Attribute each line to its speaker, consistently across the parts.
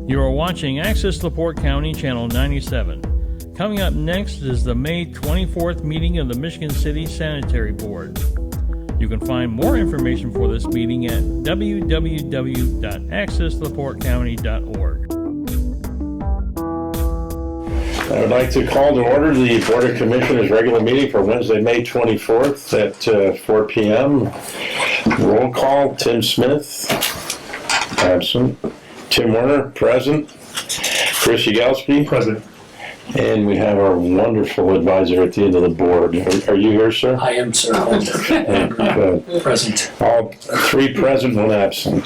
Speaker 1: You are watching Access LaPorte County Channel 97. Coming up next is the May 24th meeting of the Michigan City Sanitary Board. You can find more information for this meeting at www.accesslaportecounty.org.
Speaker 2: I would like to call to order the Board of Commissioners regular meeting for Wednesday, May 24th at 4 p.m. Roll call: Tim Smith, absent. Tim Werner, present. Chris Yagelski, present. And we have our wonderful advisor at the end of the board. Are you here, sir?
Speaker 3: I am, sir. Present.
Speaker 2: All three present, one absent.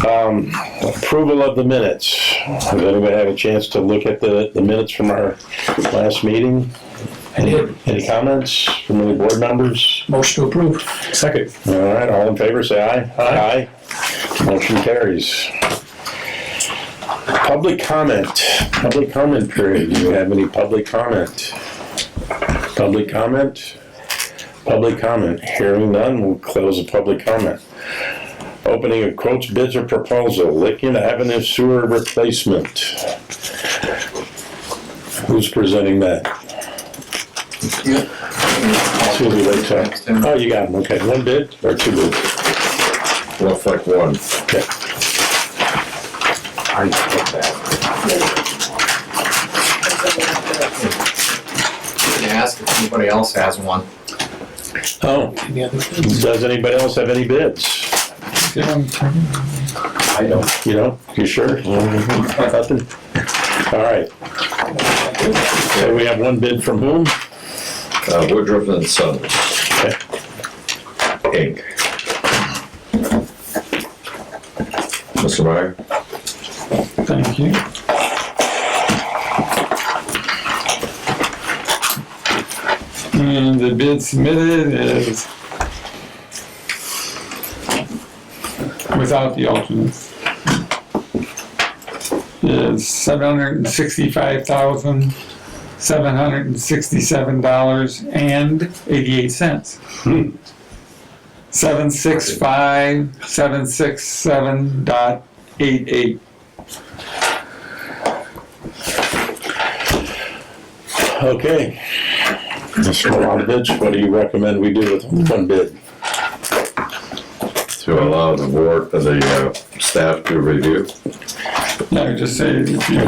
Speaker 2: Approval of the minutes. Has anybody had a chance to look at the minutes from our last meeting? Any comments from any board members?
Speaker 3: Motion to approve.
Speaker 4: Second.
Speaker 2: All right, all in favor, say aye.
Speaker 4: Aye.
Speaker 2: Motion carries. Public comment. Public comment period. Do you have any public comment? Public comment? Public comment. Hearing none, we'll close the public comment. Opening of quotes, bids, or proposal. Licking Avenue sewer replacement. Who's presenting that? Oh, you got them. Okay. One bid or two bids?
Speaker 4: Looks like one.
Speaker 2: Okay.
Speaker 4: I get that. Can ask if anybody else has one?
Speaker 2: Oh, does anybody else have any bids?
Speaker 4: I don't.
Speaker 2: You know? You sure? Nothing? All right. So we have one bid from whom?
Speaker 4: Woodruff and Sons.
Speaker 2: Okay.
Speaker 4: Inc. Mr. Meyer?
Speaker 5: Thank you. And the bid submitted is without the alternates. Is $765,767.88. 765,767.88.
Speaker 2: Okay. Mr. Milanovich, what do you recommend we do with one bid?
Speaker 4: To allow the board, the staff to review.
Speaker 5: No, just say if you,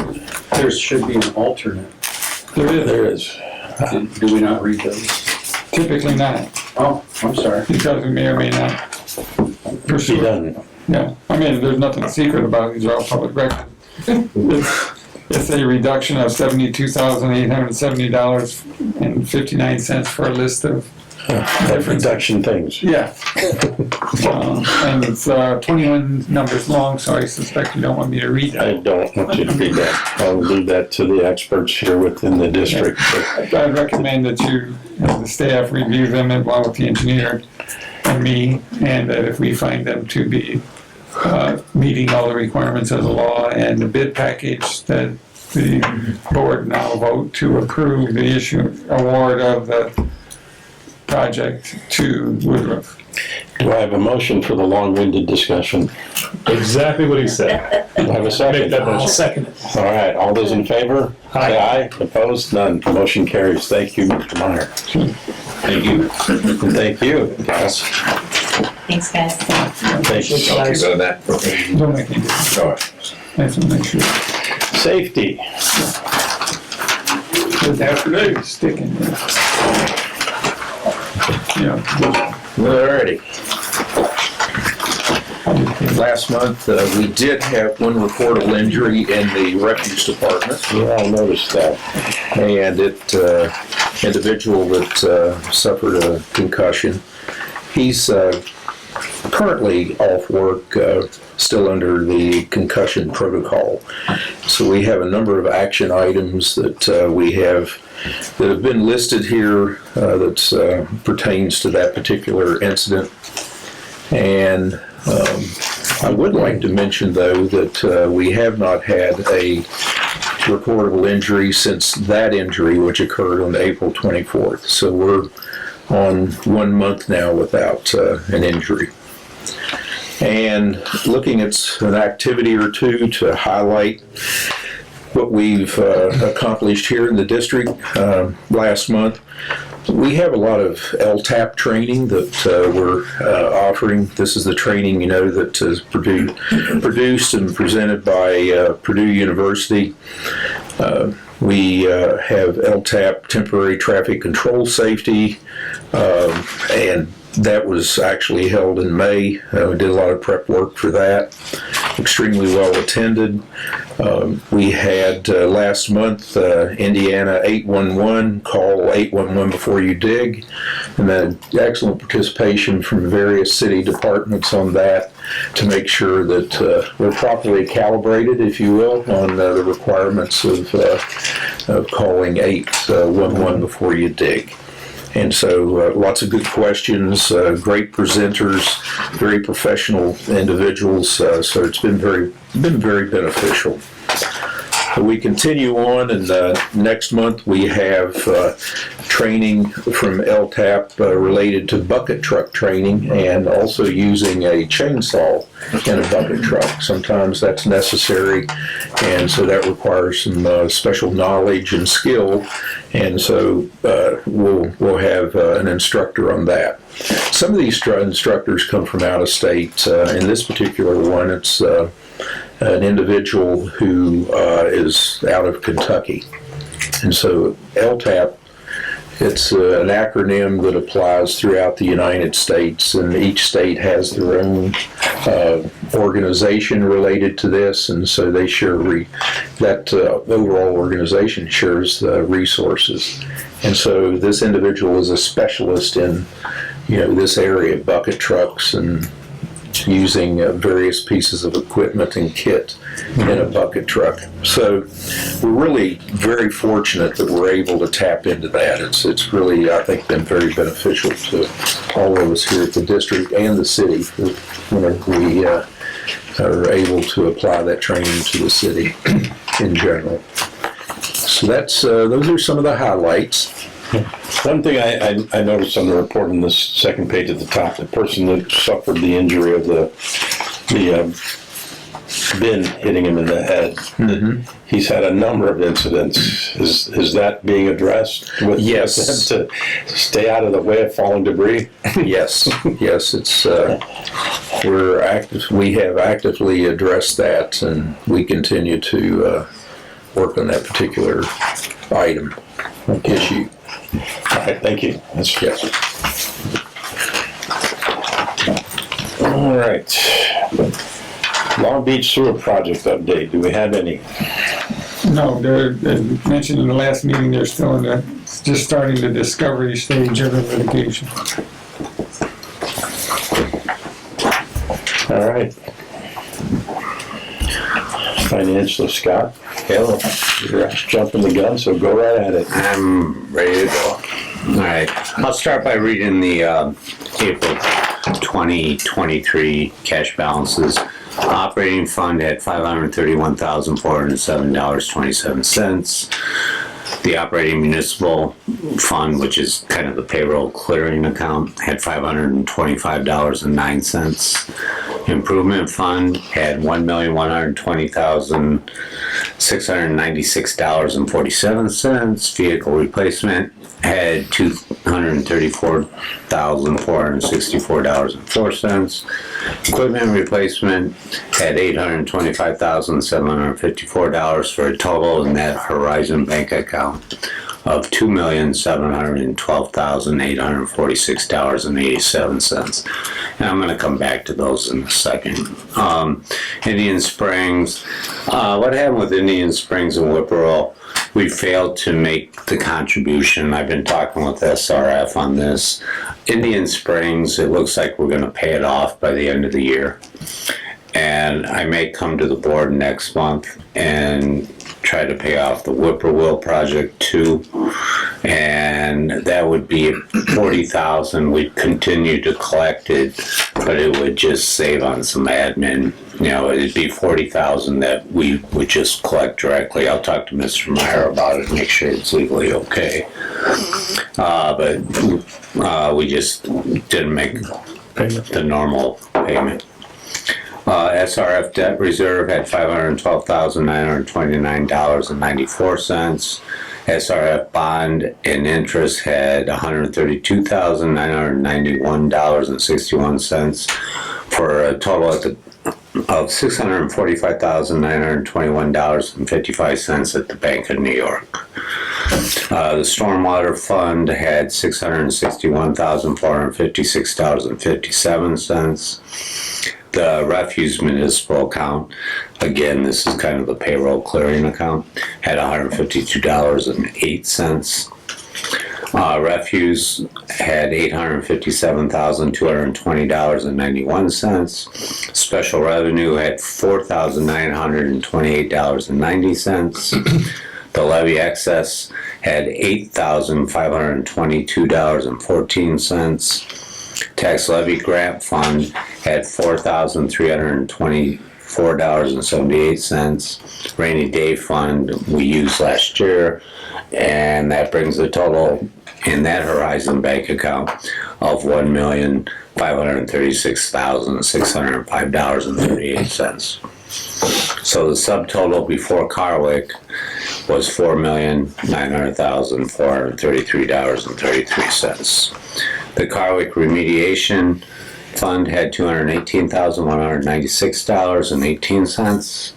Speaker 3: There should be an alternate.
Speaker 5: there is.
Speaker 2: There is.
Speaker 3: Do we not read those?
Speaker 5: Typically not,
Speaker 3: Oh, I'm sorry.
Speaker 5: because we may or may not
Speaker 2: Be
Speaker 5: pursue it.
Speaker 2: done.
Speaker 5: Yeah, I mean, there's nothing secret about it, these are all public record. It's a reduction of $72,870.59 for a list of,
Speaker 2: Reduction things.
Speaker 5: yeah. And it's 21 numbers long, so I suspect you don't want me to read
Speaker 2: I
Speaker 5: that.
Speaker 2: don't want you to read that. I'll leave that to the experts here within the district.
Speaker 5: I'd recommend that you, as the staff, review them along with the engineer and me, and that if we find them to be meeting all the requirements of the law and the bid package, that the board now vote to approve the award of the project to Woodruff.
Speaker 2: Do I have a motion for the long-winded discussion?
Speaker 6: Exactly what he said.
Speaker 2: Do I have a second?
Speaker 6: Make that
Speaker 3: I'll
Speaker 6: motion.
Speaker 3: second it.
Speaker 2: All right, all those in favor?
Speaker 6: Aye.
Speaker 2: Say aye. Opposed? None. Motion carries. Thank you, Mr. Meyer.
Speaker 4: Thank you.
Speaker 2: And thank you, guys.
Speaker 7: Thanks, guys.
Speaker 2: Thank you.
Speaker 4: Talk about that.
Speaker 5: Don't make any difference.
Speaker 4: All right.
Speaker 5: I have to make sure.
Speaker 2: Safety.
Speaker 5: Because after they stick in there. Yeah.
Speaker 4: Alrighty. Last month, we did have one reportable injury in the refuse department.
Speaker 2: Yeah, I noticed that.
Speaker 4: And individual that suffered a concussion. He's currently off work, still under the concussion protocol. So we have a number of action items that we have that have been listed here that pertains to that particular incident. And I would like to mention, though, that we have not had a reportable injury since that injury, which occurred on April 24th. So we're on 1 month now without an injury. and looking at an activity or two to highlight what we've accomplished here in the district last month. We have a lot of LTAP training that we're offering. This is the training, that is produced and presented by Purdue University. We have LTAP, temporary traffic control safety, and that was actually held in May. We did a lot of prep work for that. Extremely well attended. We had last month Indiana 811, call 811 before you dig, and then excellent participation from various city departments on that to make sure that we're properly calibrated, if you will, on the requirements of calling 811 before you dig. And so lots of good questions, great presenters, very professional individuals. So it's been very beneficial. We continue on, and next month we have training from LTAP related to bucket truck training and also using a chainsaw in a bucket truck. Sometimes that's necessary, and so that requires some special knowledge and skill, and so we'll have an instructor on that. Some of these instructors come from out of state. In this particular one, it's an individual who is out of Kentucky. And so LTAP, it's an acronym that applies throughout the United States, and each state has their own organization related to this, and so they share that overall organization shares resources. And so this individual is a specialist in this area, bucket trucks and using various pieces of equipment and kit in a bucket truck. So we're really very fortunate that we're able to tap into that. It's really, I think, been very beneficial to all of us here at the district and the city whenever we are able to apply that training to the city in general. So those are some of the highlights.
Speaker 2: One thing I noticed on the report on this second page at the top, the person that suffered the injury of the bin hitting him in the head, he's had a number of incidents. Is that being addressed?
Speaker 4: Yes.
Speaker 2: To stay out of the way of falling debris?
Speaker 4: Yes, it's we have actively addressed that, and we continue to work on that particular issue.
Speaker 2: All right, thank you. That's
Speaker 4: Yes.
Speaker 2: All right. Long Beach Sewer Project update. Do we have any?
Speaker 5: No, they're mentioned in the last meeting, they're still just starting the discovery stage of the litigation.
Speaker 2: All right. Financial, Scott.
Speaker 8: Hello.
Speaker 2: You're jumping the gun, so go right at it.
Speaker 8: I'm ready to go. All right. I'll start by reading the April 2023 cash balances. Operating fund had $531,407.27. The operating municipal fund, which is kind of the payroll clearing account, had $525.09. Improvement fund had $1,120,696.47. Vehicle replacement had $234,464.04. Equipment replacement had $825,754 for a total net Horizon Bank account of $2,712,846.87. And I'm going to come back to those in a second. Indian Springs. What happened with Indian Springs and Whippoorwill? We failed to make the contribution. I've been talking with SRF on this. Indian Springs, it looks like we're going to pay it off by the end of the year. And I may come to the board next month and try to pay off the Whippoorwill project too. And that would be $40,000. We'd continue to collect it, but it would just save on some admin. It'd be $40,000 that we would just collect directly. I'll talk to Mr. Meyer about it and make sure it's legally okay. But we just didn't make the normal payment. SRF debt reserve had $512,929.94. SRF bond and interest had $132,991.61 for a total of $645,921.55 at the Bank of New York. The Stormwater Fund had $661,456.57. The Refuse Municipal Account, again, this is kind of the payroll clearing account, had $152.08. Refuse had $857,220.91. Special Revenue had $4,928.90. The levy excess had $8,522.14. Tax Levy Grant Fund had $4,324.78. Rainy Day Fund we used last year, and that brings the total in that Horizon Bank account of $1,536,605.38. So the subtotal before Carwick was $4,900,433.33. The Carwick Remediation Fund had $218,196.18,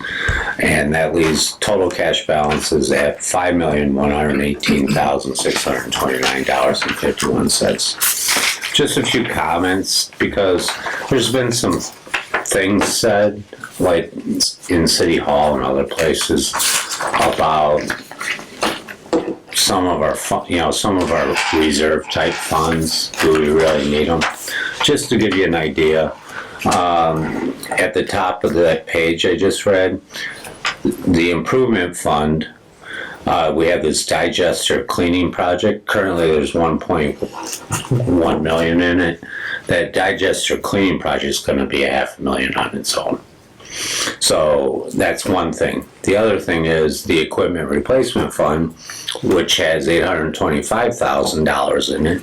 Speaker 8: and that leaves total cash balances at $5,118,629.51. Just a few comments, because there's been some things said, like in City Hall and other places, about some of our reserve type funds. Do we really need them? Just to give you an idea, at the top of that page I just read, the improvement fund, we have this digester cleaning project. Currently there's 1.1 million in it. That digester cleaning project is going to be $500,000 on its own. So that's one thing. The other thing is the equipment replacement fund, which has $825,000 in it.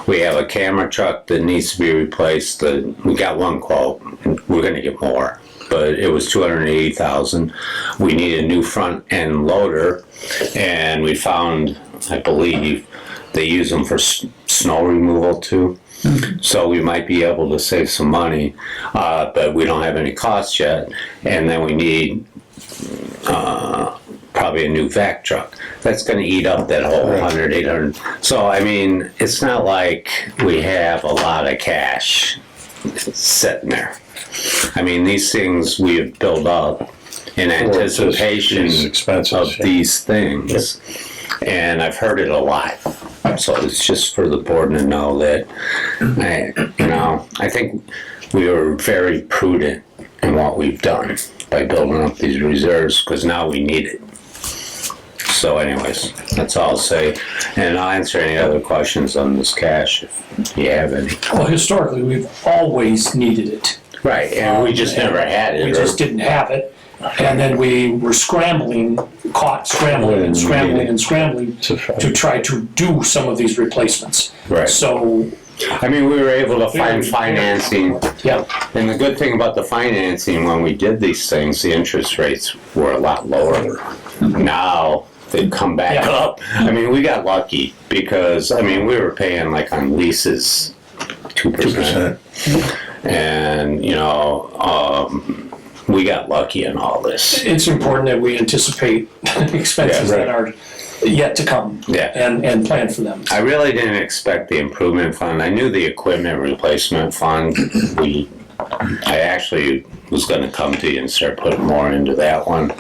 Speaker 8: We have a camera truck that needs to be replaced. We got one quote. We're going to get more, but it was $280,000. We need a new front end loader, and we found, I believe, they use them for snow removal too. So we might be able to save some money, but we don't have any costs yet. And then we need probably a new vac truck. That's going to eat up that whole 100, 800. So, I mean, it's not like we have a lot of cash sitting there. I mean, these things we have built up in anticipation of these things. And I've heard it a lot. So it's just for the board to know that, I think we were very prudent in what we've done by building up these reserves, because now we need it. So anyways, that's all I'll say. And I'll answer any other questions on this cash if you have any.
Speaker 9: Well, historically, we've always needed it.
Speaker 8: Right, and we just never had it.
Speaker 9: We just didn't have it. And then we were scrambling to try to do some of these replacements.
Speaker 8: Right.
Speaker 9: So,
Speaker 8: I mean, we were able to find financing.
Speaker 9: yeah,
Speaker 8: And the good thing about the financing, when we did these things, the interest rates were a lot lower. Now they've come back up. I mean, we got lucky because, we were paying like on leases 2%. And, we got lucky in all this.
Speaker 9: it's important that we anticipate expenses that are yet to come and plan for them.
Speaker 8: I really didn't expect the improvement fund. I knew the equipment replacement fund. I actually was going to come to you and start putting more into that one.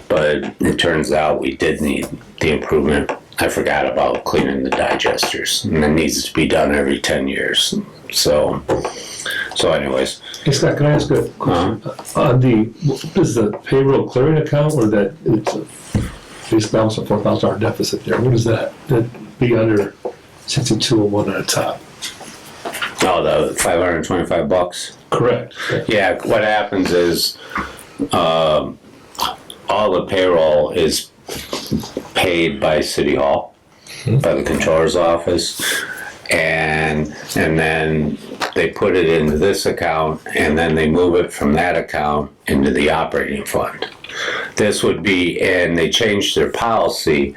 Speaker 8: But it turns out we did need the improvement. I forgot about cleaning the digesters, and it needs to be done every 10 years. So anyways.
Speaker 6: Hey Scott, can I ask a question? What is the payroll clearing account, or that it's a base balance of $4,000 deficit there? What is that? That'd be under 6201 at the top.
Speaker 8: Oh, the $525?
Speaker 6: Correct.
Speaker 8: Yeah, what happens is all the payroll is paid by City Hall, by the controller's office, and then they put it into this account, and then they move it from that account into the operating fund. This would be, and they changed their policy,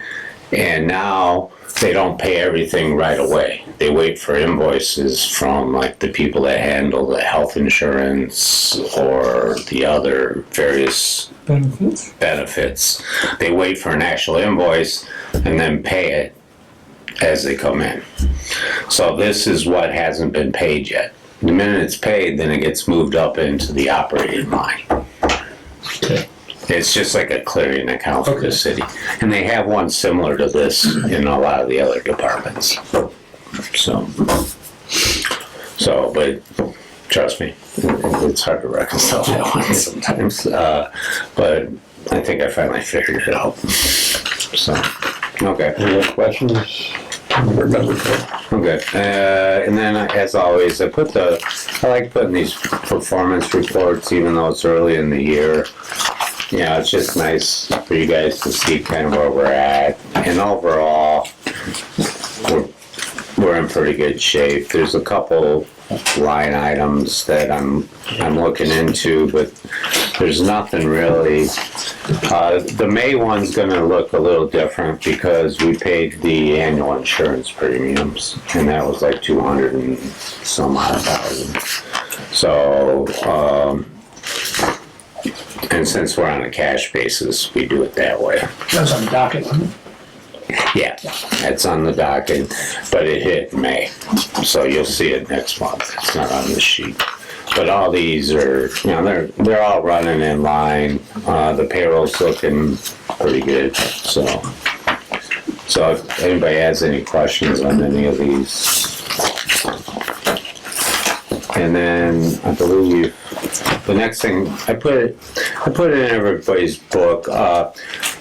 Speaker 8: and now they don't pay everything right away. They wait for invoices from like the people that handle the health insurance or the other various benefits. They wait for an actual invoice and then pay it as they come in. So this is what hasn't been paid yet. The minute it's paid, then it gets moved up into the operating line.
Speaker 6: Okay.
Speaker 8: It's just like a clearing account for the city. And they have one similar to this in a lot of the other departments. But trust me, it's hard to reconcile that one sometimes. But I think I finally figured it out. So, okay.
Speaker 2: Any other questions?
Speaker 8: Okay. And then, as always, I like putting these performance reports, even though it's early in the year. You know, it's just nice for you guys to see kind of where we're at. And overall, we're in pretty good shape. There's a couple line items that I'm looking into, but there's nothing really. The May one's going to look a little different because we paid the annual insurance premiums, and that was like 200 and some odd thousand. So, and since we're on a cash basis, we do it that way.
Speaker 9: That's on the docket.
Speaker 8: Yeah, it's on the docket, but it hit in May, so you'll see it next month. It's not on the sheet. But all these are, you know, they're all running in line. The payroll's looking pretty good. So if anybody has any questions on any of these, and then I believe the next thing I put it in everybody's book.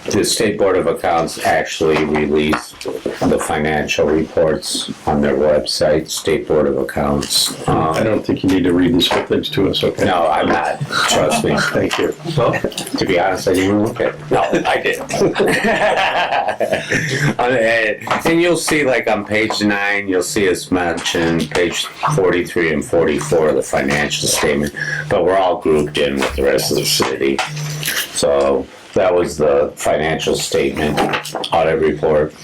Speaker 8: The State Board of Accounts actually released the financial reports on their website, State Board of Accounts.
Speaker 2: I don't think you need to read these whole things to us, okay?
Speaker 8: No, I'm not. Trust me.
Speaker 2: Thank you.
Speaker 8: Well, to be honest, I didn't even look at it. No, I didn't. And you'll see, like on page 9, you'll see us mention page 43 and 44 of the financial statement, but we're all grouped in with the rest of the city. So that was the financial statement audit report.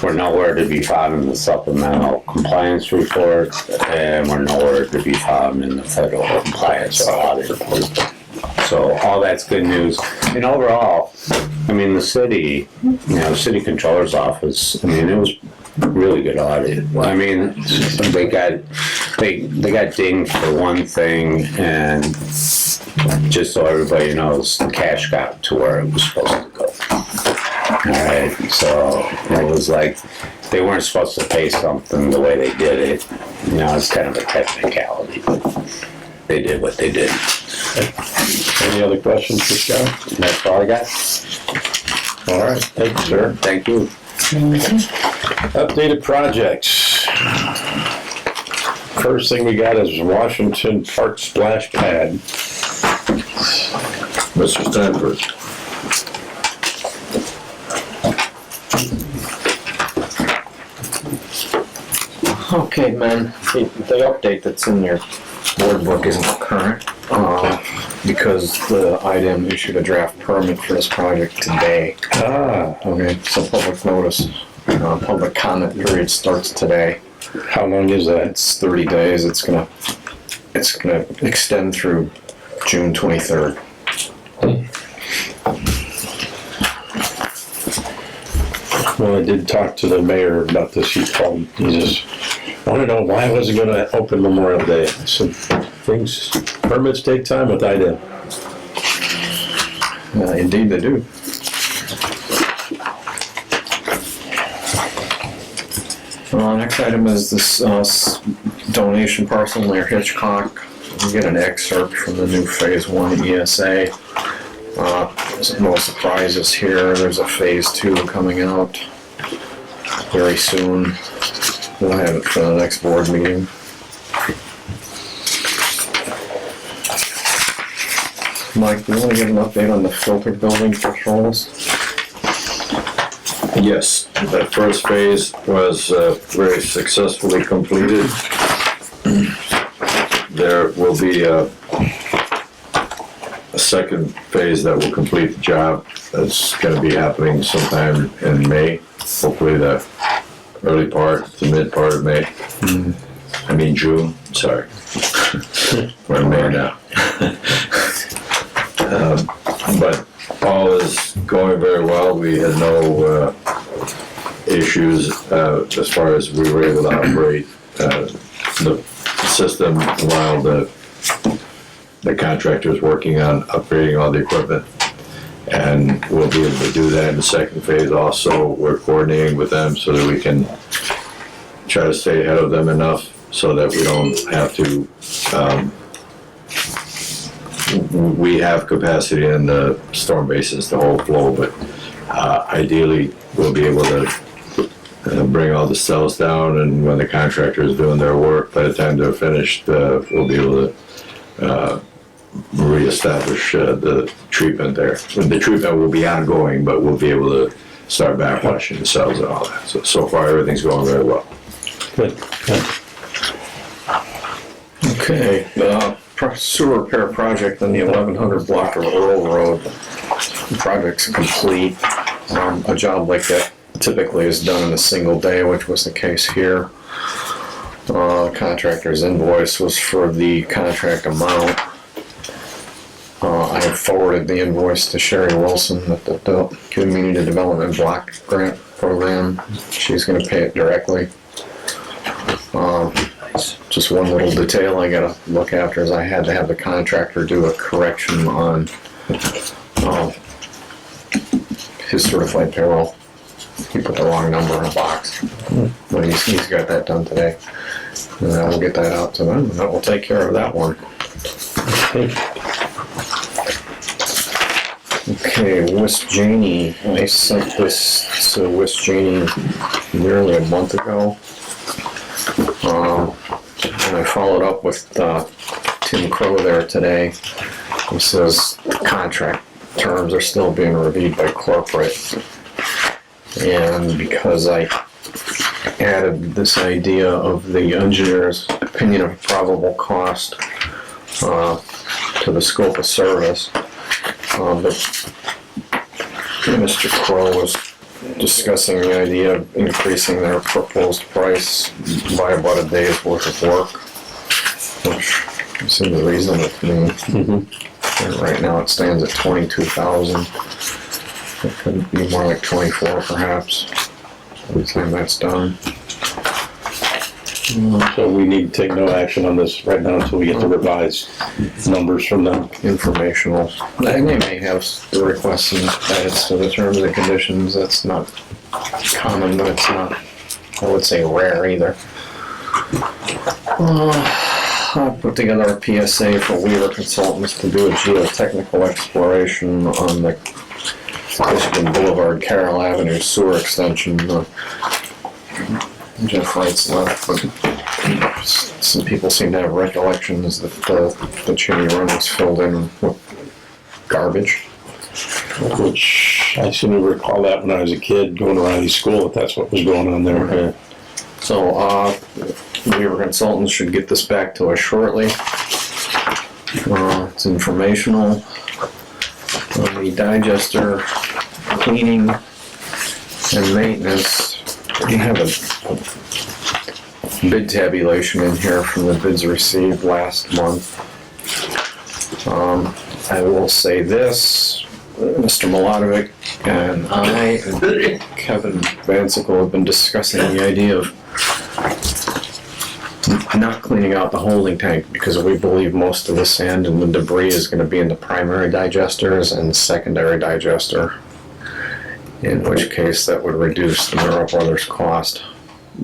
Speaker 8: We're nowhere to be found in the supplemental compliance report, and we're nowhere to be found in the federal compliance audit report. So all that's good news. And overall, I mean, the city, the city controller's office, I mean, it was really good audit. I mean, they got dinged for one thing, and just so everybody knows, the cash got to where it was supposed to go. Alright, so it was like they weren't supposed to pay something the way they did it. It's kind of a technicality, but they did what they did.
Speaker 2: Any other questions for Scott?
Speaker 8: That's all I got.
Speaker 2: All right, thank you, sir.
Speaker 8: Thank you.
Speaker 2: Updated projects. First thing we got is Washington Park Splash Pad. Mr. Stanford.
Speaker 10: Okay, man, the update that's in your board book isn't current, because the IDM issued a draft permit for this project today. Okay, so public notice, public comment period starts today.
Speaker 2: How long is that?
Speaker 10: It's 30 days, it's gonna extend through June 23rd.
Speaker 2: Well, I did talk to the mayor about this. He called. He just wanted to know why I wasn't going to open Memorial Day. I said, permits take time with IDM.
Speaker 10: Indeed they do. Next item is this donation parcel near Hitchcock. You get an excerpt from the new Phase 1 ESA. There's no surprises here. There's a Phase 2 coming out very soon. We'll have it for the next board meeting. Mike, do you want to give an update on the filter building patrols?
Speaker 11: Yes, that first phase was very successfully completed. there will be a second phase that will complete the job. That's gonna be happening sometime in May, hopefully the early part, the mid part of May. I mean June, sorry. We're in May now. But all is going very well. We had no issues as far as we were able to operate the system while the contractor is working on upgrading all the equipment. And we'll be able to do that in the second phase also. We're coordinating with them so that we can try to stay ahead of them enough so that we don't have to, we have capacity in the storm basins to hold flow, but ideally we'll be able to bring all the cells down, and when the contractor is doing their work, by the time they're finished, we'll be able to reestablish the treatment there. The treatment will be ongoing, but we'll be able to start backwashing the cells and all that. So far, everything's going very well.
Speaker 2: Good.
Speaker 10: Okay, sewer repair project on the 1100 block of Earl Road. The project's complete. A job like that typically is done in a single day, which was the case here. Contractor's invoice was for the contract amount. I have forwarded the invoice to Sherry Wilson at the Community Development Block Grant Program. She's going to pay it directly. Just one little detail I got to look after is I had to have the contractor do a correction on his certified payroll. He put the wrong number in a box. But he's got that done today. And I will get that out to them, and that will take care of that one. Okay, West Janey. I sent this to West Janey nearly a month ago. And I followed up with Tim Crow there today. He says the contract terms are still being reviewed by corporate. And because I added this idea of the engineer's opinion of probable cost to the scope of service, but Mr. Crow was discussing the idea of increasing their proposed price by about a day's worth of work, which seems reasonable to me. And right now it stands at $22,000. It could be more like 24 perhaps by the time that's done.
Speaker 2: So we need to take no action on this right now until we get the revised numbers from them.
Speaker 10: Informational. They may have the requests and edits to the terms and conditions. That's not common, but it's not, I would say, rare either. I put together a PSA for Weaver Consultants to do a geotechnical exploration on the Michigan Boulevard, Carroll Avenue sewer extension. Jeff writes left, but some people seem to have recollections that the Cheney Run was filled in with garbage.
Speaker 2: Which I seem to recall that when I was a kid going to Riley School, if that's what was going on there.
Speaker 10: Okay. So, Weaver Consultants should get this back to us shortly. It's informational. On the digester cleaning and maintenance, we have a bid tabulation in here from the bids received last month. I will say this, Mr. Milotovic and I and Kevin Vansickle have been discussing the idea of not cleaning out the holding tank because we believe most of the sand and the debris is going to be in the primary digesters and secondary digester, in which case that would reduce the Merrill Brothers cost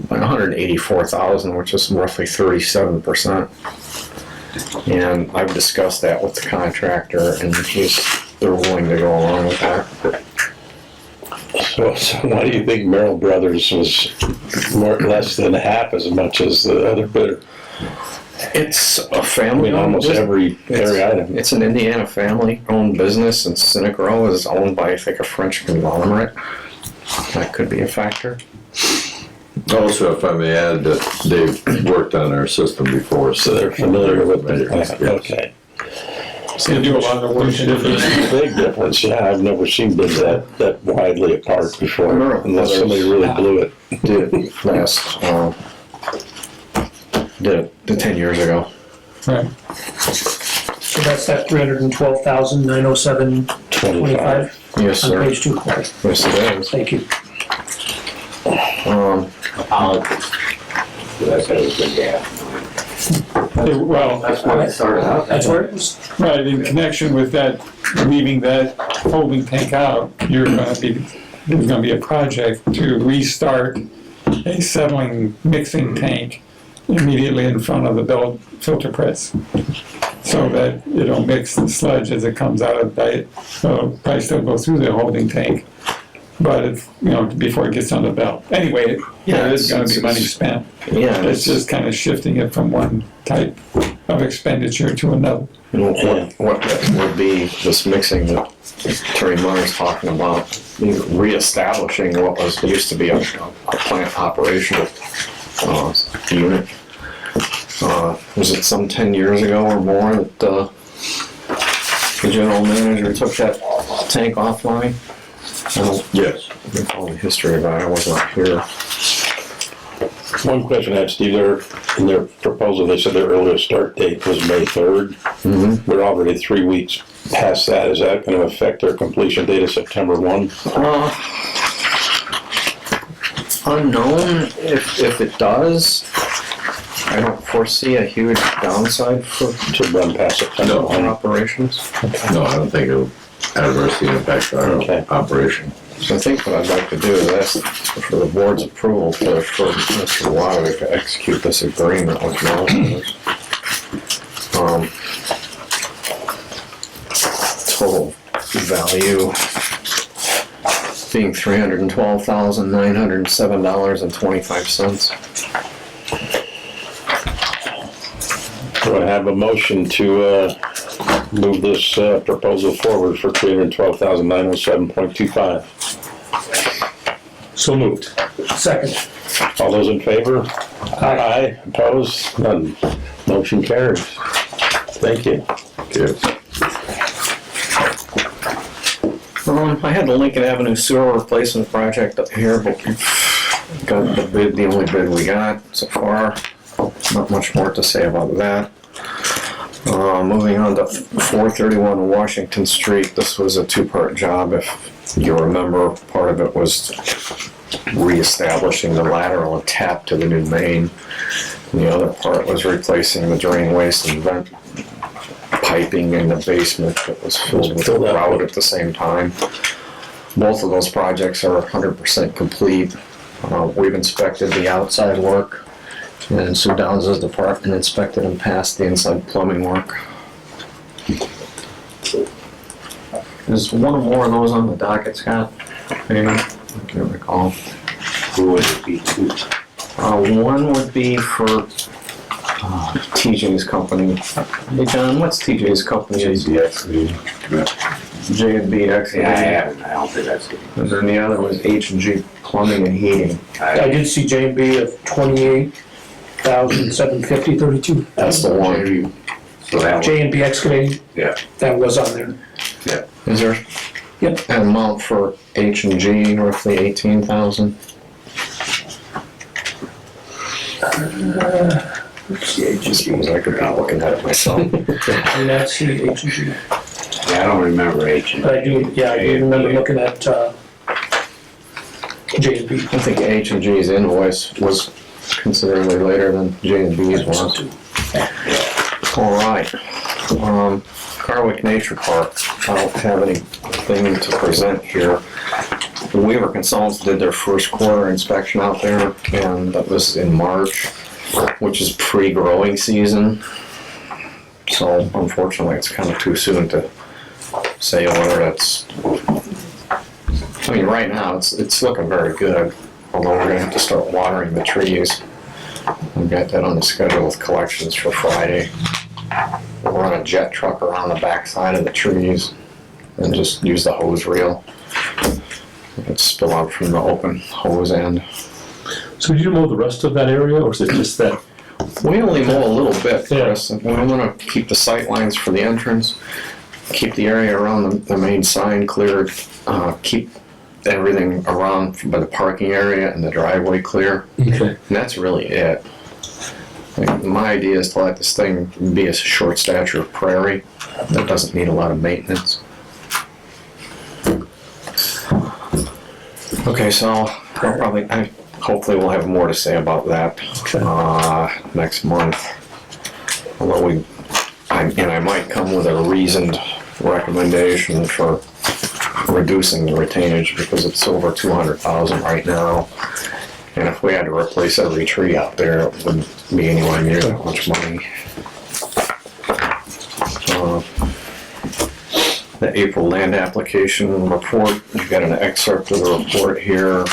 Speaker 10: by $184,000, which is roughly 37%. And I've discussed that with the contractor, and they're willing to go along with that.
Speaker 2: So why do you think Merrill Brothers was less than half as much as the other bidder?
Speaker 10: It's a family.
Speaker 2: I mean, almost every item.
Speaker 10: It's an Indiana family-owned business, and Synchro is owned by, I think, a French conglomerate. That could be a factor.
Speaker 11: Also, if I may add, that they've worked on our system before,
Speaker 2: So they're familiar with the,
Speaker 11: Yes.
Speaker 2: okay.
Speaker 5: So you do a lot of work in different.
Speaker 2: Big difference, yeah, I've never seen bids that widely apart before,
Speaker 10: Remember,
Speaker 2: unless somebody really blew it.
Speaker 10: Did it last, did it 10 years ago.
Speaker 5: Right.
Speaker 9: So that's that 312,907.25
Speaker 10: Yes,
Speaker 9: on
Speaker 10: sir.
Speaker 9: page 2.
Speaker 10: Yes, it is.
Speaker 9: Thank you.
Speaker 8: Apologies. That's a good gap.
Speaker 5: Well,
Speaker 8: That's where it started out.
Speaker 9: That's where it is.
Speaker 5: right, in connection with that, leaving that holding tank out, there's gonna be a project to restart a settling mixing tank immediately in front of the filter press, so that it'll mix the sludge as it comes out of it. It'll probably still go through the holding tank, but it's, before it gets on the belt. Anyway, there is gonna be money spent.
Speaker 10: Yeah.
Speaker 5: It's just kind of shifting it from one type of expenditure to another.
Speaker 10: What that would be, this mixing that Attorney Meyer's talking about, reestablishing what used to be a plant operational unit. Was it some 10 years ago or more that the general manager took that tank offline? I don't
Speaker 11: yes.
Speaker 10: recall the history of that, I was not here.
Speaker 2: One question I had, Steve, in their proposal, they said their earliest start date was May 3rd.
Speaker 10: Mm-hmm.
Speaker 2: We're already 3 weeks past that. Is that going to affect their completion date of September 1?
Speaker 10: Unknown if it does. I don't foresee a huge downside for
Speaker 2: To run past September
Speaker 10: our
Speaker 2: 1?
Speaker 10: operations.
Speaker 11: No, I don't think it'll adversely impact our
Speaker 2: Okay.
Speaker 11: operation.
Speaker 10: So I think what I'd like to do is ask for the board's approval for Mr. Wiley to execute this agreement with Melrose. Total value being $312,907.25.
Speaker 2: Do I have a motion to move this proposal forward for $312,907.25?
Speaker 6: So moved.
Speaker 9: Second.
Speaker 2: All those in favor?
Speaker 9: Aye.
Speaker 2: Opposed? None. Motion carries. Thank you.
Speaker 11: Yes.
Speaker 10: I had the Lincoln Avenue sewer replacement project up here, but got the only bid we got so far. Not much more to say about that. Moving on to 431 Washington Street. This was a two-part job. If you remember, part of it was reestablishing the lateral and tap to the new main. And the other part was replacing the drain waste and vent piping in the basement that was filled with grout at the same time. Both of those projects are 100% complete. We've inspected the outside work, and Sue Downs' department inspected and passed the inside plumbing work. Is one or more of those on the docket, Scott? Maybe? I can't recall.
Speaker 8: Who would it be to?
Speaker 10: One would be for TJ's company. Hey John, what's TJ's company? J&B Excavating.
Speaker 8: Yeah, I haven't. I don't think that's it.
Speaker 10: And then the other was H&G Plumbing and Heating.
Speaker 9: I did see J&B of 28,750.32.
Speaker 10: That's the one.
Speaker 8: So that one,
Speaker 9: J&B Excavating,
Speaker 8: yeah.
Speaker 9: that was on there.
Speaker 10: Is there?
Speaker 9: Yep.
Speaker 10: An amount for H&G, roughly 18,000. I suppose I could be looking at it myself.
Speaker 9: And that's the H&G.
Speaker 8: Yeah, I don't remember H.
Speaker 9: But I do remember looking at J&B.
Speaker 10: I think H&G's invoice was considerably later than J&B's was. All right. Carwick Nature Park. I don't have anything to present here. The Weaver Consultants did their first quarter inspection out there, and that was in March, which is pre-growing season. So unfortunately, it's kind of too soon to say whether that's. I mean, right now it's looking very good. Although we're gonna have to start watering the trees. We've got that on the schedule with collections for Friday. We'll run a jet truck around the backside of the trees and just use the hose reel. It spill out from the open hose end.
Speaker 6: So did you mow the rest of that area, or is it just that?
Speaker 10: We only mow a little bit,
Speaker 6: Yeah.
Speaker 10: Chris. We want to keep the sight lines for the entrance, keep the area around the main sign cleared, keep everything around by the parking area and the driveway clear.
Speaker 6: Okay.
Speaker 10: And that's really it. Like, my idea is to let this thing be a short stature prairie that doesn't need a lot of maintenance. Okay, so hopefully we'll have more to say about that next month. Although I might come with a reasoned recommendation for reducing the retainage because it's over 200,000 right now. And if we had to replace every tree out there, it wouldn't be anywhere near that much money. The April land application report, you've got an excerpt of the report here.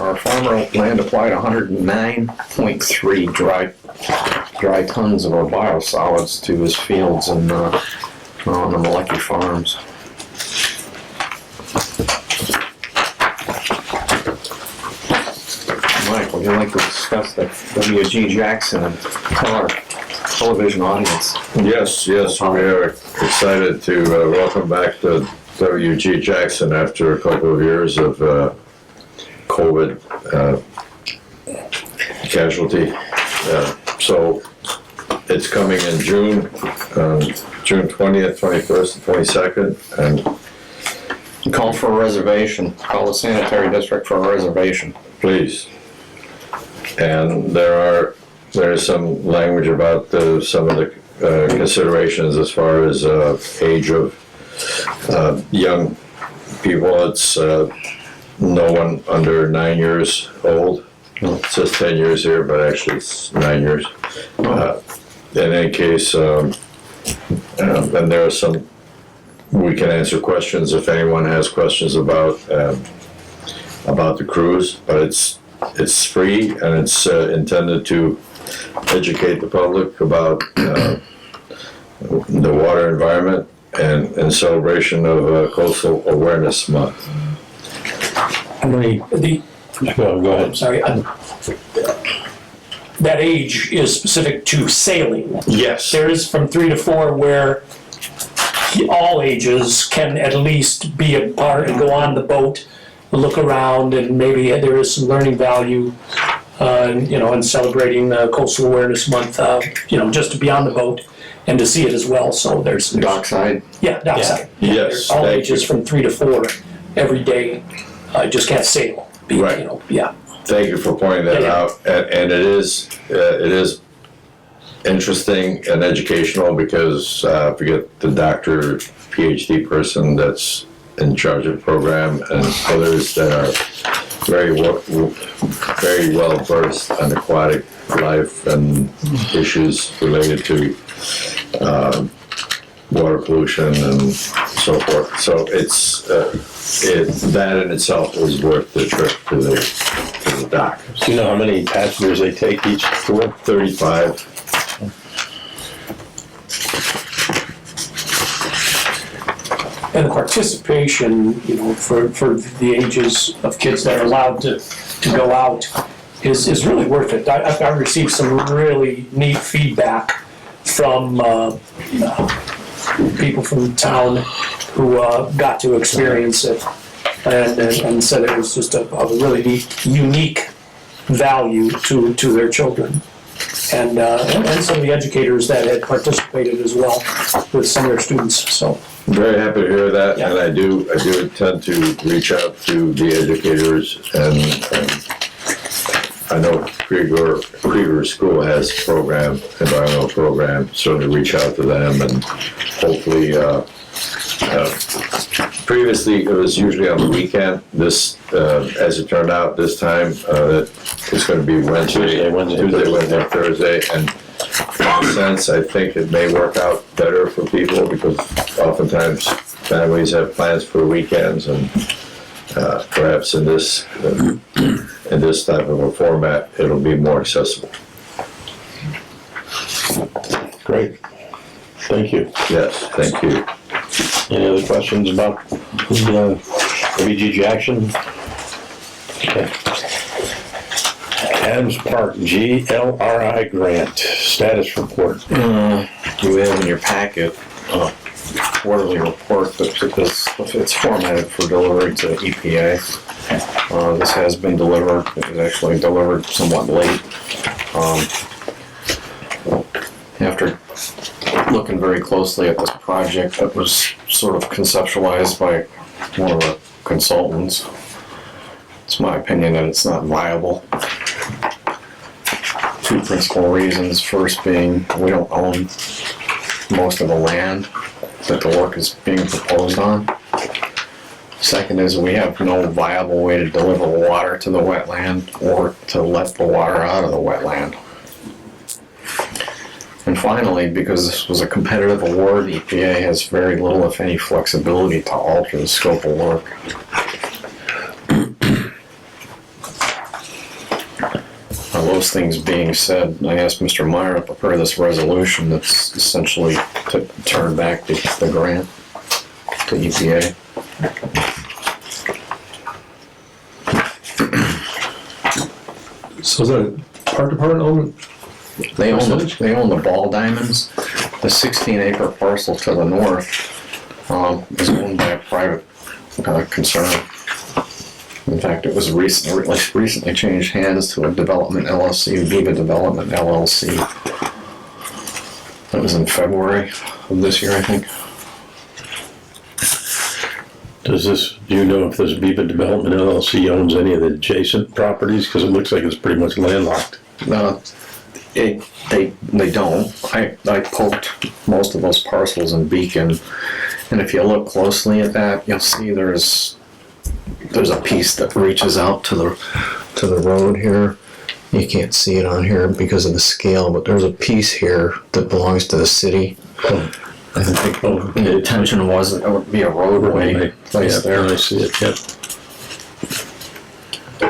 Speaker 10: Our farmer land applied 109.3 dry tons of our biosolids to his fields on the Malecki Farms. Mike, would you like to discuss the W.G. Jackson and tell our television audience?
Speaker 11: Yes, we are excited to welcome back the W.G. Jackson after a couple of years of COVID casualty. So it's coming in June 20th, 21st, and 22nd, and
Speaker 10: Call for a reservation. Call the sanitary district for a reservation.
Speaker 11: please. And there's some language about some of the considerations as far as age of young people. It's no one under 9 years old. It says 10 years here, but actually it's 9 years. In any case, and there are some, we can answer questions if anyone has questions about the cruise, but it's free and it's intended to educate the public about the water environment and in celebration of Coastal Awareness Month.
Speaker 2: Go ahead.
Speaker 9: I'm sorry, that age is specific to sailing.
Speaker 11: Yes.
Speaker 9: There is from 3 to 4 where all ages can at least be a part and go on the boat, look around, and maybe there is some learning value, in celebrating Coastal Awareness Month, just to be on the boat and to see it as well. So there's
Speaker 10: Dockside?
Speaker 9: Yeah, dockside.
Speaker 11: Yeah. Yes,
Speaker 9: There's all
Speaker 11: thank
Speaker 9: ages
Speaker 11: you.
Speaker 9: from 3 to 4 every day. Just can't sail.
Speaker 11: Right.
Speaker 9: Yeah.
Speaker 11: Thank you for pointing that
Speaker 9: Yeah.
Speaker 11: out, and it is interesting and educational because we get the doctor, PhD person that's in charge of the program, and others that are very well versed on aquatic life and issues related to water pollution and so forth. So that in itself is worth the trip to the dock.
Speaker 2: Do you know how many passengers they take each tour?
Speaker 11: 35.
Speaker 9: And the participation, for the ages of kids that are allowed to go out is really worth it. I've received some really neat feedback from people from town who got to experience it and said it was just a really neat, unique value to their children. And some of the educators that had participated as well with some of their students. So
Speaker 11: Very happy to hear that,
Speaker 9: Yeah.
Speaker 11: and I do intend to reach out to the educators, and I know Krieger School has environmental program, so to reach out to them and hopefully, previously it was usually on the weekend. This, as it turned out this time, it's gonna be Tuesday, Wednesday, Thursday, and in a sense, I think it may work out better for people because oftentimes families have plans for weekends, and perhaps in this type of a format, it'll be more accessible.
Speaker 2: Great. Thank you.
Speaker 11: Yes, thank you.
Speaker 2: Any other questions about WG Jackson? Okay. Adams Park GLRI grant status report.
Speaker 10: You have in your packet a quarterly report that it's formatted for delivery to EPA. This has been delivered. It was actually delivered somewhat late. After looking very closely at this project that was sort of conceptualized by one of the consultants, it's my opinion that it's not viable. Two principal reasons. First being we don't own most of the land that the work is being proposed on. Second is we have no viable way to deliver water to the wetland or to let the water out of the wetland. And finally, because this was a competitive award, EPA has very little, if any, flexibility to alter the scope of work. Those things being said, I asked Mr. Meyer to prepare this resolution that's essentially to turn back the grant to EPA.
Speaker 6: So is that a park department owned?
Speaker 10: They own the ball diamonds. The 16-acre parcel to the north is owned by a private concern. In fact, it was recently changed hands to a development LLC, Viva Development LLC. That was in February of this year, I think.
Speaker 2: Do you know if this Viva Development LLC owns any of the adjacent properties? Because it looks like it's pretty much landlocked.
Speaker 10: They don't. I poked most of those parcels in Beacon, and if you look closely at that, you'll see there's a piece that reaches out to the road here. You can't see it on here because of the scale, but there's a piece here that belongs to the city. I think the intention was that it would be a roadway placed there.
Speaker 2: I see it, yep.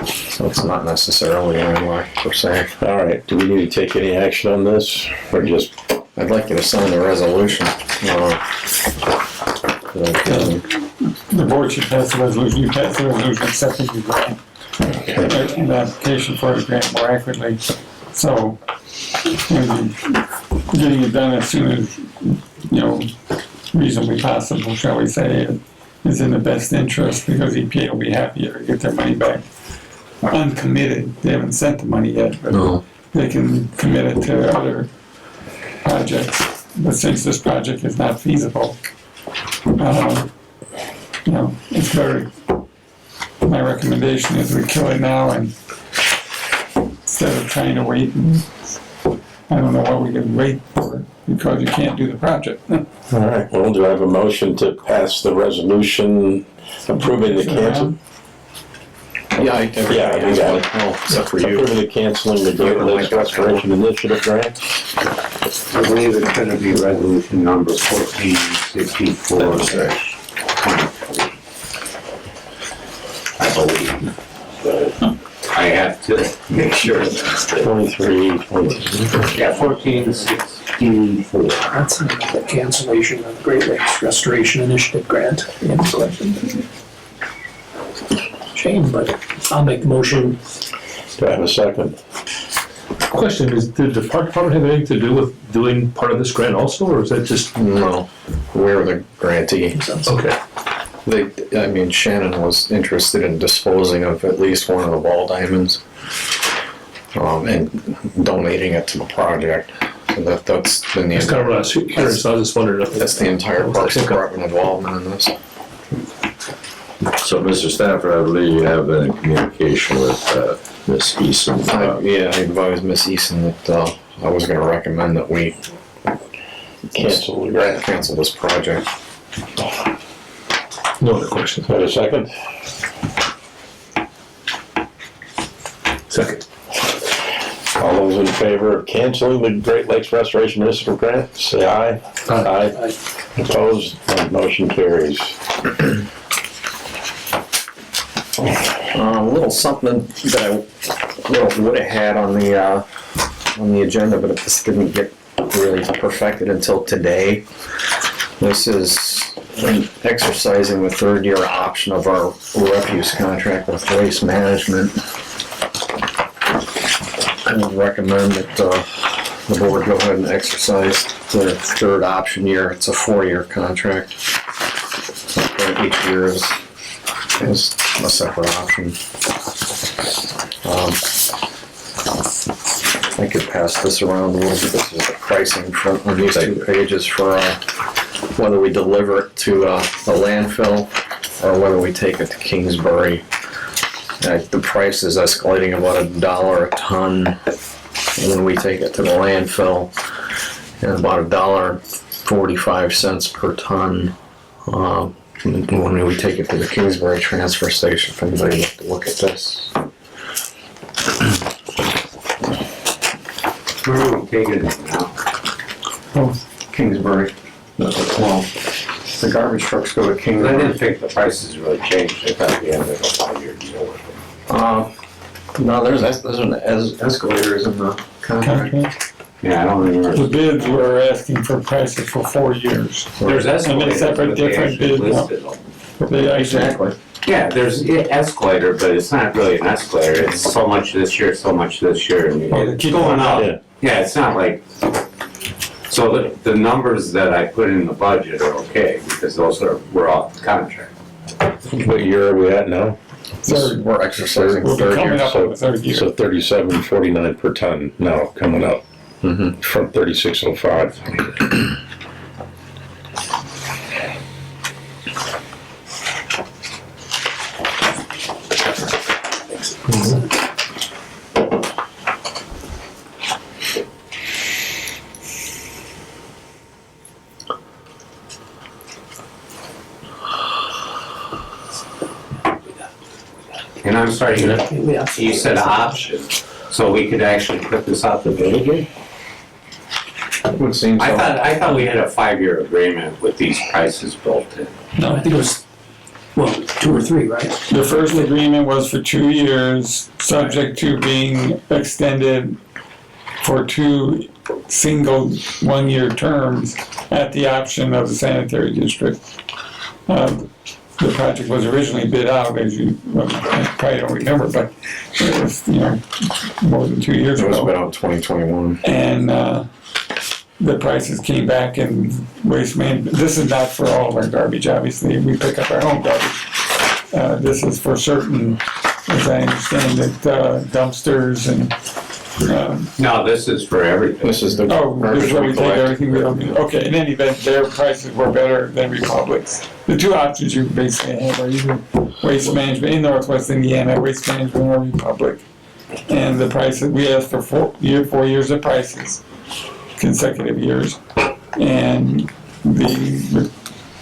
Speaker 10: So it's not necessarily landlocked per se.
Speaker 2: All right, do we need to take any action on this, or just?
Speaker 10: I'd like you to sign the resolution.
Speaker 5: The board should pass the resolution. You pass the resolution accepting the grant. And the application for the grant more accurately. So, getting it done as soon as, reasonably possible, shall we say, is in the best interest because EPA will be happier to get their money back. Uncommitted. They haven't sent the money yet, but they can commit it to other projects. But since this project is not feasible, it's better. My recommendation is we kill it now and instead of trying to wait. And I don't know what we can wait for because you can't do the project.
Speaker 2: All right, well, do I have a motion to pass the resolution approving the cancel?
Speaker 10: Yeah, we got it. Oh, except for you.
Speaker 2: Approving the canceling the Great Lakes Restoration Initiative grant?
Speaker 8: I believe it's gonna be resolution number 1464/2020. I believe. But I have to make sure.
Speaker 2: 23.
Speaker 8: Yeah, 1464.
Speaker 9: That's the cancellation of the Great Lakes Restoration Initiative grant. Any questions? Shame, but I'll make the motion.
Speaker 2: Do I have a second?
Speaker 6: Question is, did the park department have anything to do with doing part of this grant also, or is that just?
Speaker 10: No, we're the grantee.
Speaker 6: Okay.
Speaker 10: Shannon was interested in disposing of at least one of the ball diamonds and donating it to the project. So that's been the.
Speaker 6: That's kind of what I was hearing, so I was just wondering.
Speaker 10: That's the entire Parks Department involvement in this.
Speaker 11: So, Mr. Stafford, I believe you have been in communication with Ms. Eason.
Speaker 10: I advised Miss Eason that I was going to recommend that we
Speaker 2: Cancel the grant.
Speaker 10: cancel this project.
Speaker 6: No other questions.
Speaker 2: Do I have a second?
Speaker 6: Second.
Speaker 2: All those in favor of canceling the Great Lakes Restoration Initiative grant, say aye. Aye. Opposed? None. Motion carries.
Speaker 10: A little something that I would have had on the agenda, but this didn't get really perfected until today. This is exercising the third-year option of our refuse contract with Waste Management. I would recommend that the board go ahead and exercise the third option year. It's a 4-year contract. So each year is a separate option. I could pass this around a little bit. This is the pricing on these 2 pages for whether we deliver it to a landfill or whether we take it to Kingsbury. The price is escalating about $1 a ton when we take it to the landfill, and about $1.45 per ton when we take it to the Kingsbury transfer station. If anybody would like to look at this.
Speaker 8: Where are we taking it now?
Speaker 10: Kingsbury. Well, the garbage trucks go to
Speaker 8: I
Speaker 10: Kingsbury.
Speaker 8: didn't think the prices really changed. I thought we had like a 5-year deal with them.
Speaker 10: No, there's an escalators in the contract.
Speaker 9: Contract.
Speaker 8: Yeah, I don't remember.
Speaker 9: The bids were asking for prices for 4 years.
Speaker 8: There's escalators,
Speaker 9: separate
Speaker 8: but they
Speaker 9: different
Speaker 8: actually
Speaker 9: bids, no?
Speaker 8: listed them.
Speaker 9: They actually,
Speaker 10: Exactly.
Speaker 8: Yeah, there's escalator, but it's not really an escalator. It's so much this year, so much this year, and
Speaker 9: Oh, they
Speaker 8: it's
Speaker 9: keep
Speaker 8: going
Speaker 9: going
Speaker 8: up.
Speaker 2: Yeah.
Speaker 8: Yeah, it's not like, so the numbers that I put in the budget are okay, because we're off the contract.
Speaker 2: What year are we at now?
Speaker 9: third,
Speaker 10: We're exercising
Speaker 9: we'll be
Speaker 10: third
Speaker 9: coming
Speaker 10: year.
Speaker 9: up on the third year.
Speaker 2: So 37.49 per ton now coming up
Speaker 10: Mhm.
Speaker 2: from 36.05.
Speaker 8: And I'm sorry, you said option, so we could actually put this out to bid again?
Speaker 10: Would seem so.
Speaker 8: I thought we had a 5-year agreement with these prices built in.
Speaker 9: No, I think it was, well, 2 or 3, right? The first agreement was for 2 years, subject to being extended for 2 single 1-year terms at the option of the sanitary district. The project was originally bid out, as you probably don't remember, but it was, more than 2 years
Speaker 10: It was
Speaker 9: ago.
Speaker 10: about in 2021.
Speaker 9: And the prices came back in waste management. This is not for all of our garbage, obviously. We pick up our own garbage. This is for certain, as I understand it, dumpsters and,
Speaker 8: No, this is for everything.
Speaker 10: This is the
Speaker 9: oh, this
Speaker 10: garbage
Speaker 9: is where we
Speaker 10: we
Speaker 9: take
Speaker 10: collect.
Speaker 9: everything we don't need. Okay, in any event, their prices were better than Republic's. The 2 options you basically have are either Waste Management in Northwest Indiana, Waste Management or Republic. And the prices, we asked for 4 years of prices, consecutive years. And the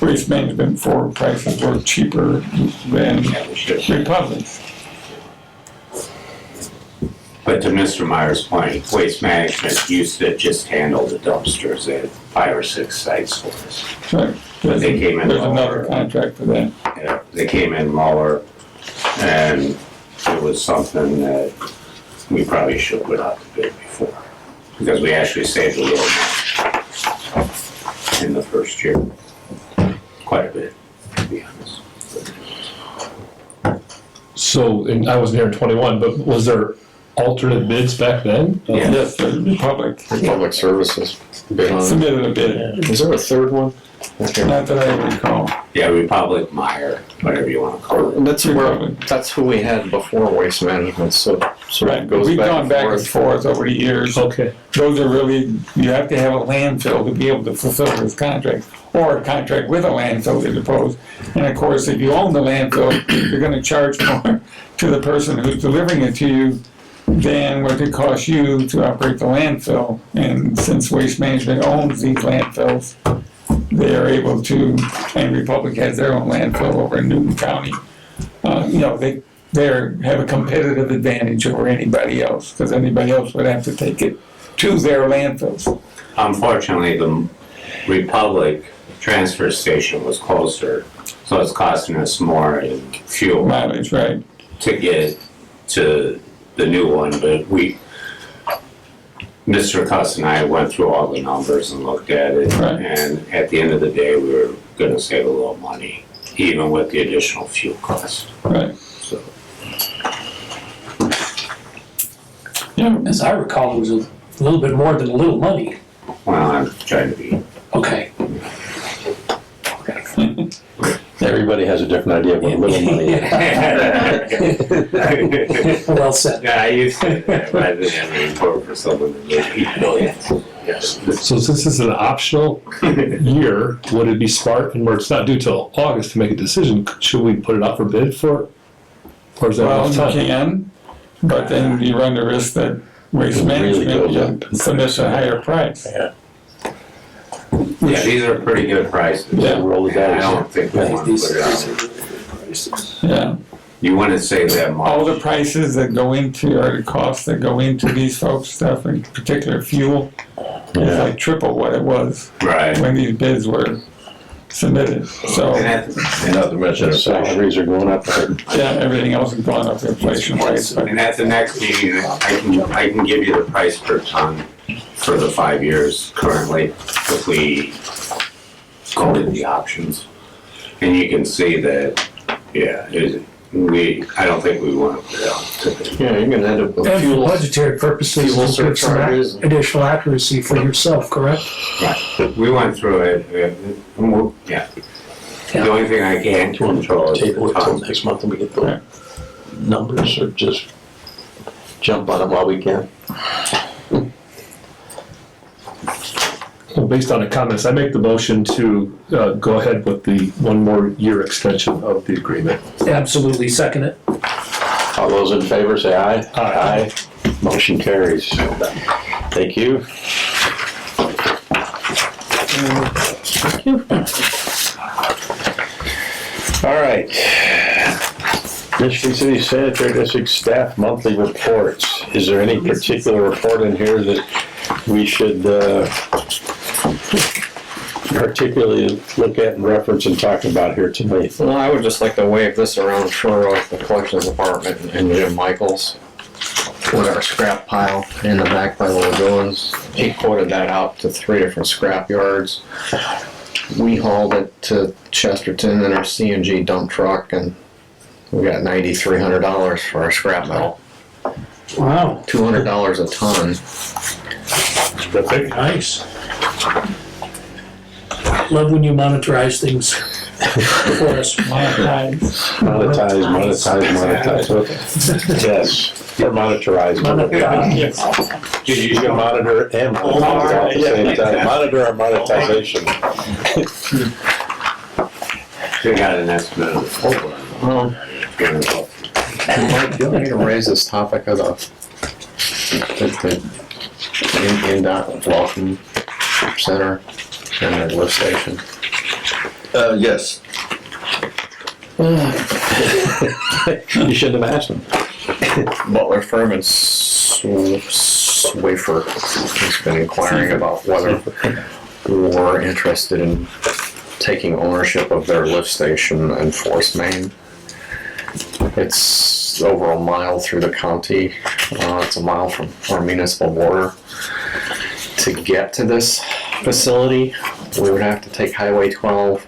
Speaker 9: Waste Management 4 prices were cheaper than Republic's.
Speaker 8: But to Mr. Meyer's point, Waste Management used to just handle the dumpsters at 5 or 6 sites for us.
Speaker 9: Right.
Speaker 8: But they came in
Speaker 9: There's
Speaker 8: lower.
Speaker 9: another contract for that.
Speaker 8: Yeah, they came in lower, and it was something that we probably should have put out to bid before, because we actually saved a little money in the first year. Quite a bit, to be honest.
Speaker 6: So, and I wasn't here in 21, but was there alternate bids back then?
Speaker 8: Yeah.
Speaker 9: Yes, the Republic
Speaker 10: Public Services bid on it.
Speaker 9: submitted a bid,
Speaker 10: Is there a third one? Okay.
Speaker 9: not that I recall.
Speaker 8: Yeah, Republic, Meyer, whatever you want to call it.
Speaker 10: That's who we had before Waste Management, so
Speaker 9: Right,
Speaker 10: it goes
Speaker 9: we've
Speaker 10: back
Speaker 9: gone
Speaker 10: and
Speaker 9: back and
Speaker 10: forth.
Speaker 9: forth over the years.
Speaker 6: Okay.
Speaker 9: Those are really, you have to have a landfill to be able to fulfill this contract, or a contract with a landfill to depose. And of course, if you own the landfill, you're gonna charge more to the person who's delivering it to you than what it costs you to operate the landfill. And since Waste Management owns these landfills, they are able to, and Republic has their own landfill over in Newton County. They have a competitive advantage over anybody else, because anybody else would have to take it to their landfills.
Speaker 8: Unfortunately, the Republic transfer station was closer, so it's costing us more in fuel
Speaker 9: Mileage, right?
Speaker 8: to get to the new one, but Mr. Cuss and I went through all the numbers and looked at it,
Speaker 9: Right.
Speaker 8: and at the end of the day, we were gonna save a little money, even with the additional fuel cost.
Speaker 9: Right.
Speaker 8: So,
Speaker 5: Yeah,
Speaker 9: As I recall, it was a little bit more than a little money.
Speaker 8: Well, I'm trying to be.
Speaker 9: Okay.
Speaker 2: Everybody has a different idea of what little money is.
Speaker 9: Well said.
Speaker 8: Yeah, I used to, I didn't have any report for someone that was 8 million. Yes.
Speaker 6: So since this is an optional year, would it be smart, and where it's not due till August to make a decision, should we put it out for bid for? Or is that
Speaker 5: well,
Speaker 6: enough
Speaker 5: you
Speaker 6: time?
Speaker 5: can, but then you run the risk that Waste
Speaker 2: It really goes
Speaker 5: Management
Speaker 2: up.
Speaker 5: submits a higher price.
Speaker 8: Yeah, these are pretty good prices.
Speaker 5: Yeah.
Speaker 2: Roll the
Speaker 8: I
Speaker 2: dice.
Speaker 8: don't think we want to put it out.
Speaker 5: Yeah.
Speaker 8: You wouldn't say that
Speaker 5: All
Speaker 8: much.
Speaker 5: the prices that go into, or the costs that go into these folks stuff, in particular fuel, it's
Speaker 2: Yeah.
Speaker 5: like triple what it was
Speaker 8: Right.
Speaker 5: when these bids were submitted. So,
Speaker 8: And
Speaker 11: Not to mention
Speaker 2: The
Speaker 11: inflation.
Speaker 2: salaries are going up.
Speaker 5: yeah, everything else is going up inflation wise, but
Speaker 8: at the next meeting, I can give you the price per ton for the 5 years currently, if we go to the options. And you can see that, yeah, I don't think we want to put it out to bid.
Speaker 10: Yeah, you're gonna end up with
Speaker 9: And for
Speaker 10: fuel.
Speaker 9: budgetary purposes,
Speaker 10: fuel
Speaker 9: to get some
Speaker 10: surcharges.
Speaker 9: additional accuracy for yourself, correct?
Speaker 8: Right, we went through it, yeah. The only thing I can't control is
Speaker 2: Table
Speaker 8: the
Speaker 2: it till
Speaker 8: tons.
Speaker 2: next month and we get the numbers, or just jump on it while we can.
Speaker 6: Well, based on the comments, I make the motion to go ahead with the 1 more year extension of the agreement.
Speaker 9: Absolutely second it.
Speaker 2: All those in favor say aye.
Speaker 6: Aye.
Speaker 2: Motion carries. Thank you. All right. Michigan City Sanitary District Staff Monthly Reports. Is there any particular report in here that we should particularly look at and reference and talk about here tonight?
Speaker 10: Well, I would just like to wave this around for the collections department and Jim Michaels with our scrap pile in the back by the lagoons. He quoted that out to 3 different scrap yards. We hauled it to Chesterton in our CNG dump truck, and we got $9,300 for our scrap metal.
Speaker 9: Wow.
Speaker 10: $200 a ton.
Speaker 9: Very nice. Love when you monetize things for us.
Speaker 2: Monetize. Yes, or monetize. You can monitor and monetize at the same time. Monitor or monetization.
Speaker 8: We got an estimate of the full one.
Speaker 10: Mike, do you want me to raise this topic of the in-dot welcome center and the lift station?
Speaker 11: Yes.
Speaker 2: You shouldn't have asked him.
Speaker 10: Butler firm in Swafer has been inquiring about whether we're interested in taking ownership of their lift station in Forest, Maine. It's over a mile through the county. It's a mile from our municipal border. To get to this facility, we would have to take Highway 12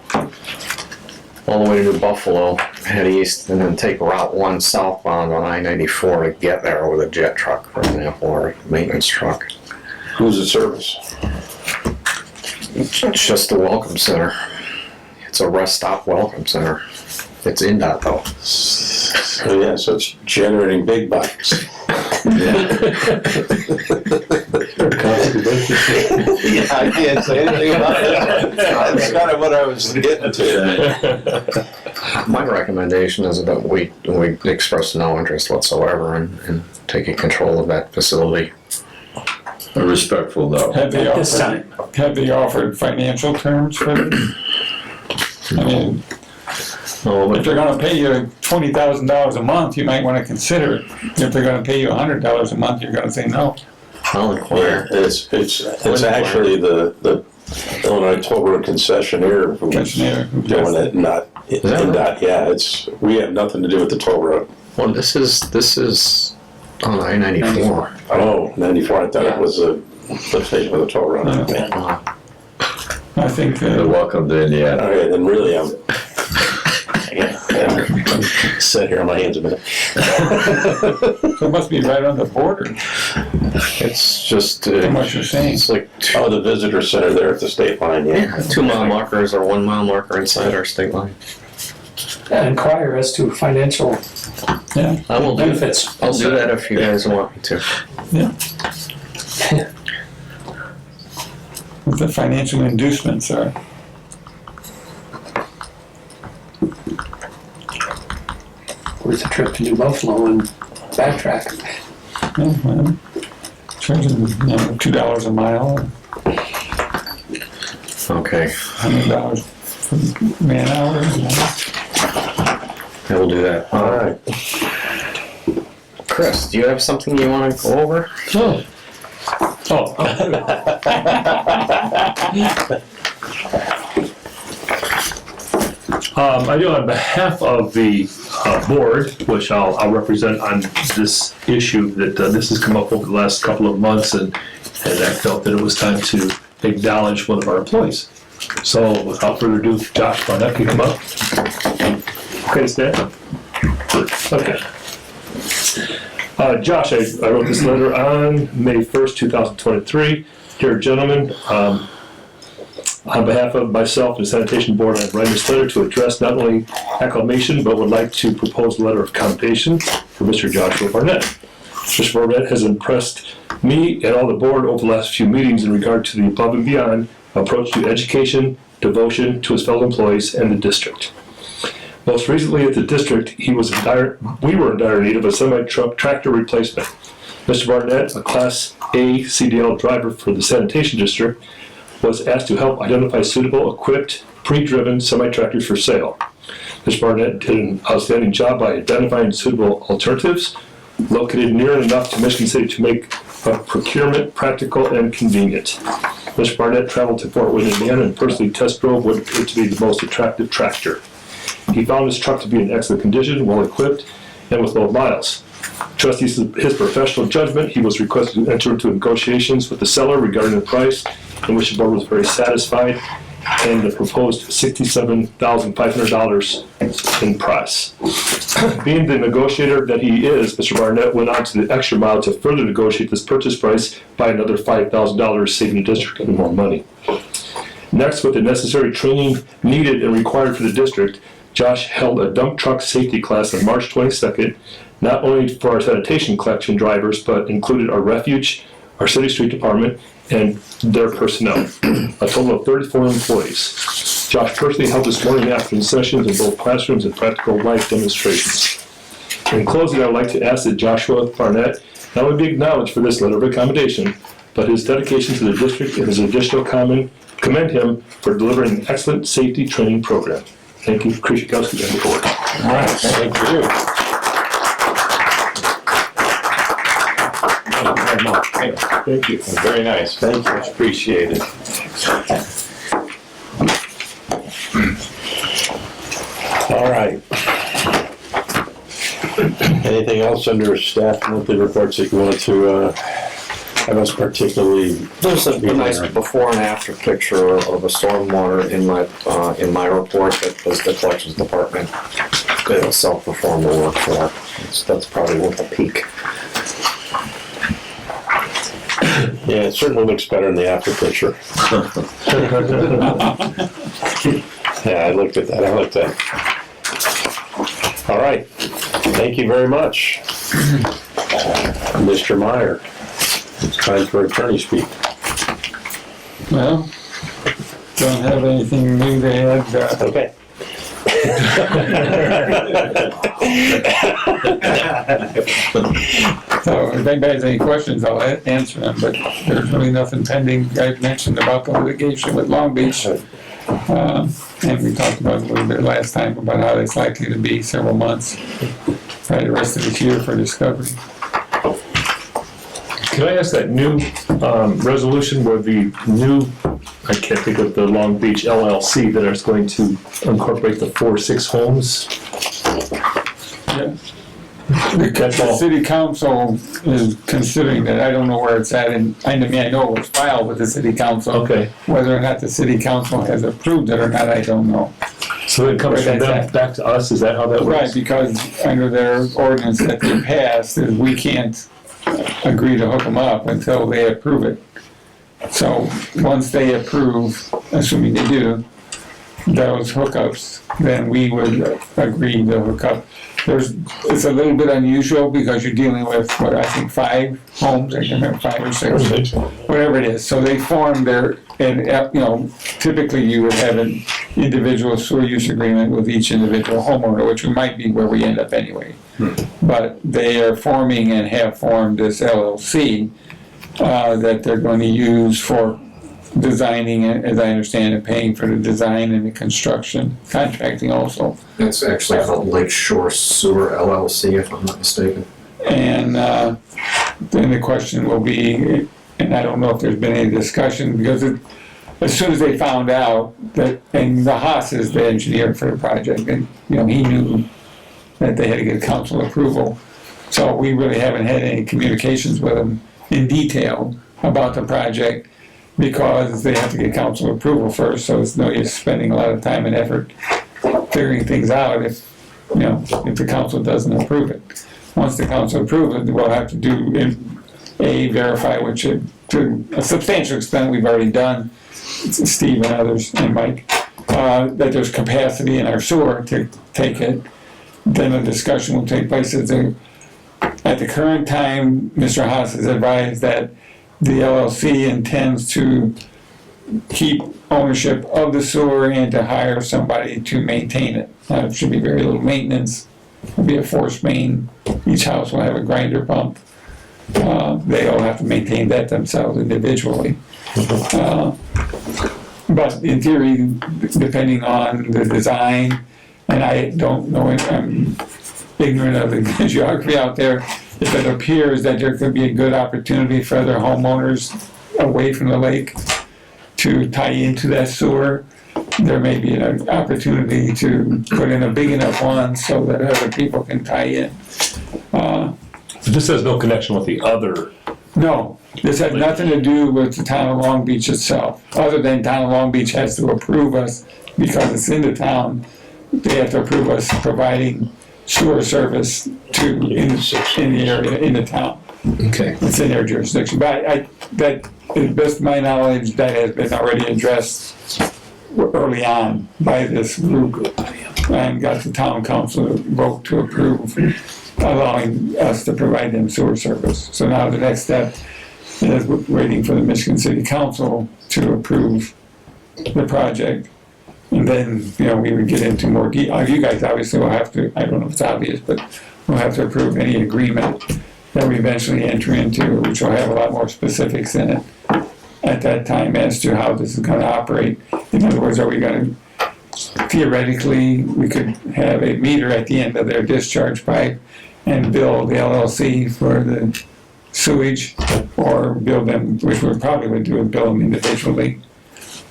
Speaker 10: all the way to New Buffalo, head east, and then take Route 1 southbound on I-94 to get there with a jet truck, for example, or a maintenance truck.
Speaker 2: Who's the service?
Speaker 10: It's just a welcome center. It's a rest stop welcome center. It's INDOT though.
Speaker 2: So yeah, so it's generating big bucks. Yeah, I can't say anything about it. That's kind of what I was getting to.
Speaker 10: My recommendation is that we express no interest whatsoever in taking control of that facility.
Speaker 11: A respectful no.
Speaker 5: have they
Speaker 9: This time.
Speaker 5: offered financial terms for this? I mean,
Speaker 10: Oh,
Speaker 5: if they're gonna pay you $20,000 a month, you might wanna consider it. If they're gonna pay you $100 a month, you're gonna say no.
Speaker 10: I'll
Speaker 2: Yeah,
Speaker 10: inquire.
Speaker 2: it's actually the Illinois Toll Road concessionaire who's
Speaker 5: Commissioner, who
Speaker 2: doing
Speaker 5: does
Speaker 2: it, not
Speaker 10: that
Speaker 2: NDOT. Yeah, we have nothing to do with the toll road.
Speaker 10: Well, this is on I-94.
Speaker 2: Oh, 94, I thought it was a lift station with a toll road.
Speaker 5: Yeah.
Speaker 2: Okay.
Speaker 5: I think
Speaker 11: Welcome to Indiana.
Speaker 2: Okay, then really, Sit here on my hands a minute.
Speaker 5: So it must be right on the border,
Speaker 10: It's just,
Speaker 5: from what you're saying.
Speaker 10: it's like
Speaker 2: Oh, the visitor center there at the state line, yeah.
Speaker 10: 2 mile markers or 1 mile marker inside our state line.
Speaker 9: Inquire as to financial
Speaker 5: Yeah.
Speaker 10: I will do,
Speaker 9: benefits.
Speaker 10: I'll do that if you guys want me to.
Speaker 5: Yeah. What the financial inducements are.
Speaker 9: Worth a trip to New Buffalo and backtrack.
Speaker 5: Yeah, well, charging, $2 a mile,
Speaker 10: Okay,
Speaker 5: $100 for man hours.
Speaker 10: I will do that.
Speaker 2: All right.
Speaker 10: Chris, do you have something you want to go over?
Speaker 6: Oh. Oh. I do on behalf of the board, which I'll represent on this issue, that this has come up over the last couple of months, and I felt that it was time to acknowledge one of our employees. So without further ado, Josh Barnett, can you come up? Okay, stand. Okay. Josh, I wrote this letter on May 1st, 2023. Dear gentlemen, on behalf of myself and the Sanitation Board, I'm writing this letter to address not only acclamation, but would like to propose a letter of commendation for Mr. Joshua Barnett. Mr. Barnett has impressed me and all the board over the last few meetings in regard to the above and beyond approach to education, devotion to his fellow employees, and the district. Most recently at the district, we were in dire need of a semi-truck tractor replacement. Mr. Barnett, a Class A CDL driver for the sanitation district, was asked to help identify suitable, equipped, pre-driven semi-tractors for sale. Mr. Barnett did an outstanding job by identifying suitable alternatives, located near enough to Michigan City to make procurement practical and convenient. Mr. Barnett traveled to Fort Wayne, Indiana, and personally test drove what appeared to be the most attractive tractor. He found his truck to be in excellent condition, well equipped, and with low miles. Trusting his professional judgment, he was requested to enter into negotiations with the seller regarding the price, in which the board was very satisfied, and the proposed $67,500 in price. Being the negotiator that he is, Mr. Barnett went on to the extra mile to further negotiate this purchase price by another $5,000, saving the district even more money. Next, with the necessary training needed and required for the district, Josh held a dump truck safety class on March 22nd, not only for our sanitation collection drivers, but included our refuge, our city street department, and their personnel, a total of 34 employees. Josh personally held this morning and afternoon sessions in both classrooms and practical life demonstrations. In closing, I would like to ask that Joshua Barnett not only be acknowledged for this letter of accommodation, but his dedication to the district and his additional commend him for delivering an excellent safety training program. Thank you, Krzyzewski and the board.
Speaker 2: All right, thank you.
Speaker 6: Thank you.
Speaker 2: Very nice. Thank you. Much appreciated. All right. Anything else under staff monthly reports that you wanted to have us particularly?
Speaker 10: There's a nice before and after picture of a stormwater in my report that was the collections department. They self-perform the work for that. That's probably worth a peek.
Speaker 2: Yeah, it certainly looks better in the after picture. Yeah, I looked at that. I looked at that. All right. Thank you very much, Mr. Meyer. It's time for attorney speak.
Speaker 5: Well, don't have anything new to add.
Speaker 2: Okay.
Speaker 5: So if anybody has any questions, I'll answer them, but there's really nothing pending. I mentioned about the litigation with Long Beach. And we talked about it a little bit last time about how it's likely to be several months, probably the rest of this year for discovery.
Speaker 6: Can I ask that new resolution where the new, I can't think of the Long Beach LLC that is going to incorporate the 4-6 homes?
Speaker 5: Yeah. The city council is considering that. I don't know where it's at, and I mean, I know it was filed with the city council.
Speaker 6: Okay.
Speaker 5: Whether or not the city council has approved it or not, I don't know.
Speaker 6: So it comes from them back to us, is that how that
Speaker 5: Right,
Speaker 6: works?
Speaker 5: because under their ordinance that they passed, is we can't agree to hook them up until they approve it. So, once they approve, assuming they do, those hookups, then we would agree to hook up. It's a little bit unusual because you're dealing with, what, I think 5 homes, I can't remember, 5 or 6, whatever it is. So they form their, and, typically you would have an individual sewer use agreement with each individual homeowner, which might be where we end up anyway. But they are forming and have formed this LLC that they're going to use for designing, as I understand it, paying for the design and the construction, contracting also.
Speaker 10: It's actually called Lake Shore Sewer LLC, if I'm not mistaken.
Speaker 5: And then the question will be, and I don't know if there's been any discussion, because as soon as they found out that, and the Haas is the engineer for the project, and he knew that they had to get council approval. So we really haven't had any communications with them in detail about the project, because they have to get council approval first, so it's no use spending a lot of time and effort figuring things out if the council doesn't approve it. Once the council approves it, we'll have to do, verify, which to a substantial extent we've already done, Steve and others, and Mike, that there's capacity in our sewer to take it. Then a discussion will take place at the current time. Mr. Haas has advised that the LLC intends to keep ownership of the sewer and to hire somebody to maintain it. It should be very little maintenance. It'll be a forced main. Each house will have a grinder pump. They all have to maintain that themselves individually. But in theory, depending on the design, and I don't know, I'm ignorant of the geography out there, if it appears that there could be a good opportunity for other homeowners away from the lake to tie into that sewer, there may be an opportunity to put in a big enough one so that other people can tie in.
Speaker 6: So this has no connection with the other.
Speaker 5: No, this has nothing to do with the town of Long Beach itself, other than town of Long Beach has to approve us because it's in the town. They have to approve us providing sewer service in the area, in the town.
Speaker 6: Okay.
Speaker 5: It's in their jurisdiction. But that, to the best of my knowledge, that has been already addressed early on by this group and got the town council vote to approve allowing us to provide them sewer service. So now the next step is waiting for the Michigan City Council to approve the project. And then, we would get into more detail. You guys obviously will have to, I don't know if it's obvious, but we'll have to approve any agreement that we eventually enter into, which will have a lot more specifics in it at that time as to how this is going to operate. In other words, are we going to, theoretically, we could have a meter at the end of their discharge pipe and bill the LLC for the sewage, or bill them, which we probably would do, is bill them individually.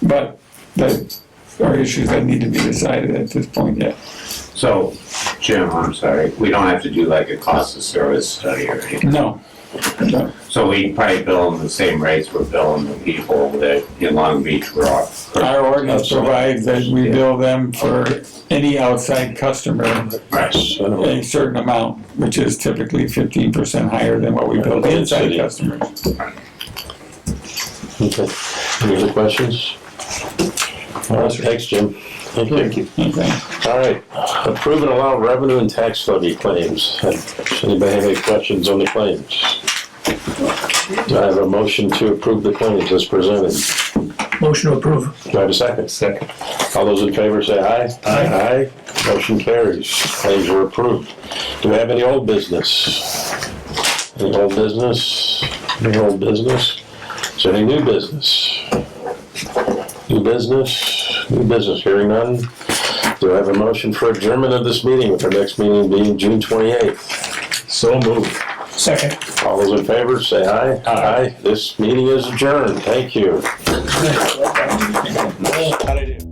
Speaker 5: But that are issues that need to be decided at this point yet.
Speaker 8: So, Jim, I'm sorry, we don't have to do like a cost of service study or anything?
Speaker 5: No.
Speaker 8: So we probably bill them the same rates we're billing the people that in Long Beach we're off.
Speaker 5: Our ordinance provides that we bill them for any outside customer a certain amount, which is typically 15% higher than what we bill the inside customers.
Speaker 2: Okay. Any other questions? All right, thanks, Jim. Thank you.
Speaker 5: Okay.
Speaker 2: All right, approve and allow revenue and tax levy claims. Does anybody have any questions on the claims? Do I have a motion to approve the claims as presented?
Speaker 9: Motion to approve.
Speaker 2: Do I have a second?
Speaker 6: Second.
Speaker 2: All those in favor say aye.
Speaker 6: Aye.
Speaker 2: Aye. Motion carries. Claims are approved. Do we have any old business? Any old business? Any old business? Is there any new business? New business? New business. Hearing none. Do I have a motion for adjournment of this meeting, with our next meeting being June 28th?
Speaker 6: So moved.
Speaker 9: Second.
Speaker 2: All those in favor say aye. Aye. This meeting is adjourned. Thank you.
Speaker 9: How'd I do?